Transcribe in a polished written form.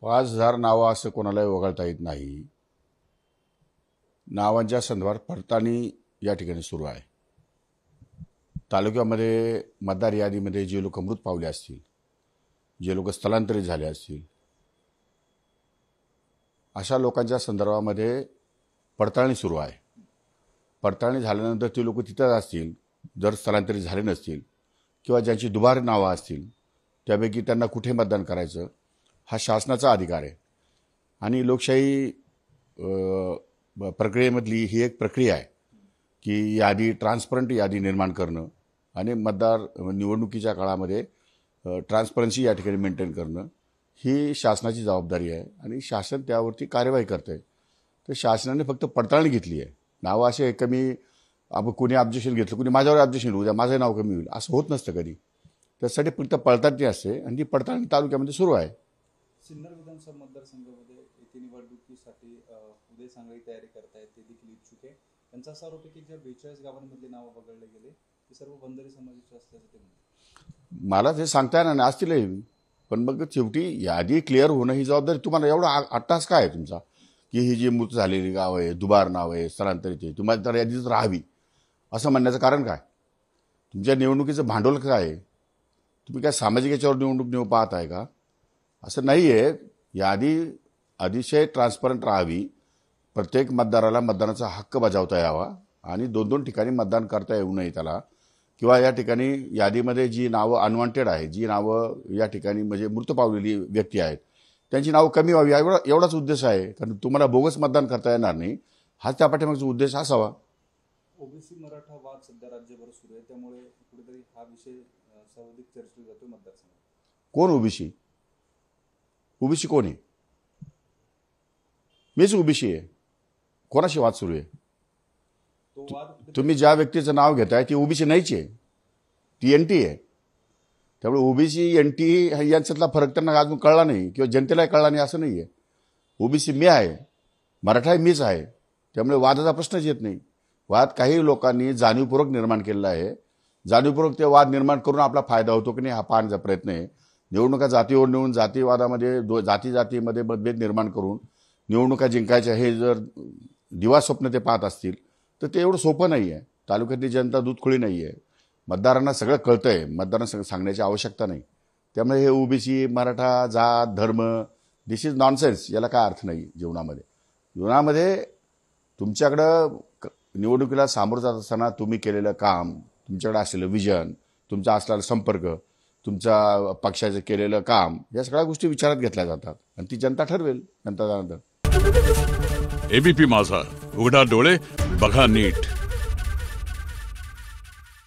5,000 नावं असं कोणालाही वगळता येत नाही। नावांच्या संदर्भात पडताळणी या ठिकाणी सुरू आहे। तालुक्यामध्ये मतदार यादीमध्ये जे लोक मृत पावले असतील, जे लोक स्थलांतरित झाले असतील, अशा लोकांच्या संदर्भामध्ये पडताळणी सुरू आहे। पडताळणी झाल्यानंतर ते लोक तिथेच असतील, जर स्थलांतरित झाले नसतील किंवा ज्यांची दुबार नावं असतील त्यापैकी त्यांना कुठे मतदान करायचं हा शासनाचा अधिकार आहे। आणि लोकशाही प्रक्रियेमधली ही एक प्रक्रिया आहे की यादी ट्रान्सपरंट यादी निर्माण करणं आणि मतदार निवडणुकीच्या काळामध्ये ट्रान्सपरन्सी या ठिकाणी मेंटेन करणं ही शासनाची जबाबदारी आहे आणि शासन त्यावरती कार्यवाही करते। तर शासनाने फक्त पडताळणी घेतली आहे। नावं असे कमी आपण कोणी ऑब्जेक्शन घेतलं, कोणी माझ्यावर ऑब्जेक्शन उद्या माझं नाव कमी होईल असं होत नसतं कधी। त्यासाठी फक्त पडताळणी असते आणि ती पडताळणी तालुक्यामध्ये सुरू आहे। सिन्नर विधानसभा मतदारसंघामध्ये येथे निवडणुकीसाठी उदय सांगळे तयारी करतायत, ते देखील इच्छुक आहे। त्यांचा असा आरोप आहे की ज्या 42 गावांमधले नावं वगळले गेले ते सर्व बंजारी समाजाचे असल्याचं ते म्हणतात। मला ते सांगता येणार नाही, असतीलही, पण मग शेवटी यादी क्लिअर होणं ही जबाबदारी तुम्हाला एवढा अट्टास काय आहे तुमचा की ही जी मृत झालेली गाव आहे, दुबार नाव आहे, स्थलांतरित आहे, तुम्हाला तर यादीच राहावी असं म्हणण्याचं कारण काय? तुमच्या निवडणुकीचं भांडवल काय आहे? तुम्ही काय सामाजिक याच्यावर निवडणूक पाहत आहे का? असं नाही आहे। यादी अतिशय ट्रान्सपरंट राहावी, प्रत्येक मतदाराला मतदानाचा हक्क बजावता यावा आणि 2-2 ठिकाणी मतदान करता येऊ नये त्याला, किंवा या ठिकाणी यादीमध्ये जी नावं अनवॉन्टेड आहे, जी नावं या ठिकाणी म्हणजे मृत पावलेली व्यक्ती आहेत त्यांची नावं कमी व्हावी एवढाच उद्देश आहे। कारण तुम्हाला बोगस मतदान करता येणार नाही, हाच त्या पाठीमागचा उद्देश असावा। ओबीसी मराठा वाद सध्या राज्यभर सुरू आहे, त्यामुळे कुठेतरी हा विषय सर्वाधिक चर्चेला जातो मतदारसंघात। कोण ओबीसी? ओबीसी कोण आहे? मीच ओबीसी आहे। कोणाशी वाद सुरू आहे? तो वाद तुम्ही ज्या व्यक्तीचं नाव घेताय ती ओबीसी नाहीच आहे, ती एनटी आहे। त्यामुळे ओबीसी एनटी यांच्यातला फरक त्यांना अजून कळला नाही किंवा जनतेला कळला नाही असं नाही आहे। ओबीसी मी आहे, मराठा मीच आहे, त्यामुळे वादाचा प्रश्नच येत नाही। वाद काही लोकांनी जाणीवपूर्वक निर्माण केलेला आहे। जाणीवपूर्वक ते वाद निर्माण करून आपला फायदा होतो की नाही हा पाहण्याचा प्रयत्न आहे। निवडणुका जातीवर नेऊन जातीवादामध्ये जातीमध्ये मतभेद निर्माण करून निवडणुका जिंकायच्या हे जर दिवा स्वप्न ते पाहत असतील तर ते एवढं सोपं नाही आहे। तालुक्यातली जनता दूधखोळी नाही आहे, मतदारांना सगळं कळतंय, मतदारांना सांगण्याची आवश्यकता नाही। त्यामुळे हे ओबीसी मराठा जात धर्म दिस इज नॉनसेन्स, याला काय अर्थ नाही जीवनामध्ये तुमच्याकडं निवडणुकीला सामोरं जात असताना तुम्ही केलेलं काम, तुमच्याकडे असलेलं विजन, तुमचा असलेला संपर्क, तुमच्या पक्षाचं केलेलं काम, या सगळ्या गोष्टी विचारात घेतल्या जातात आणि ती जनता ठरवेल नंतर। एबीपी माझा, उघडा डोळे बघा नीट।